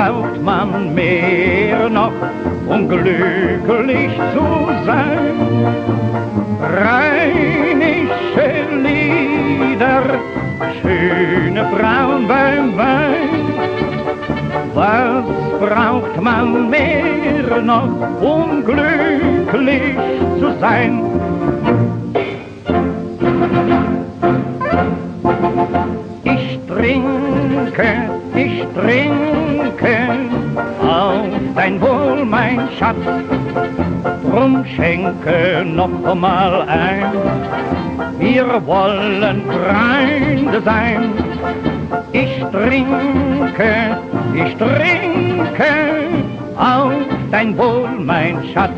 braucht man mehr noch, um glücklich zu sein? Rheinische Lieder, schöne Frauen beim Wein. Was braucht man mehr noch, um glücklich zu sein? Ich trinke auf dein Wohl, mein Schatz, drum schenke noch mal ein. Wir wollen Freunde sein. Ich trinke auf dein Wohl, mein Schatz.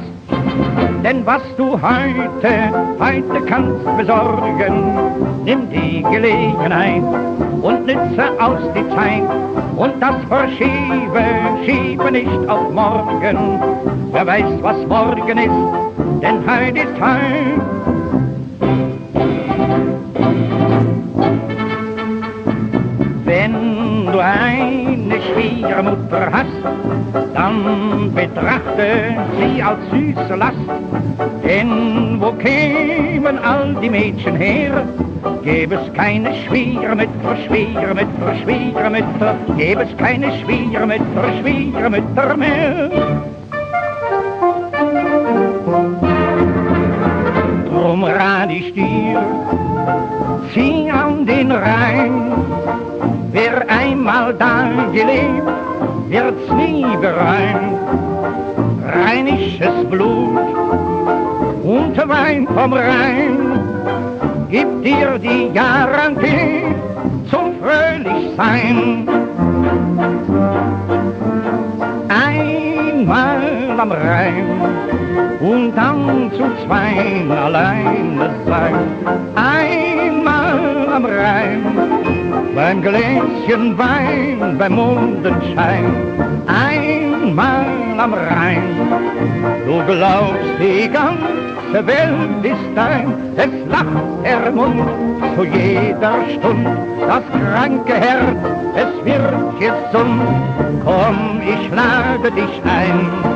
Denn was du heute kannst besorgen, nimm die Gelegenheit und nütze aus die Zeit. Und das schiebe nicht auf morgen. Wer weiß, was morgen ist, denn heute ist heut. Wenn du eine Schwiegermutter hast, dann betrachte sie als süße Last. Denn wo kämen all die Mädchen her, gäbe es keine Schwiegermütter, gäbe es keine Schwiegermütter mehr. Drum rat ich dir, zieh an den Rhein. Wer einmal da gelebt, wird's nie bereuen. Rheinisches Blut und Wein vom Rhein gibt dir die Garantie zum Fröhlichsein. Einmal am Rhein und dann zu zweien alleine sein. Einmal am Rhein, beim Gläschen Wein, beim Mondenschein. Einmal am Rhein, du glaubst, die ganze Welt ist dein. Es lacht der Mund zu jeder Stund, das kranke Herz, es wird gesund. Komm, ich lade dich ein.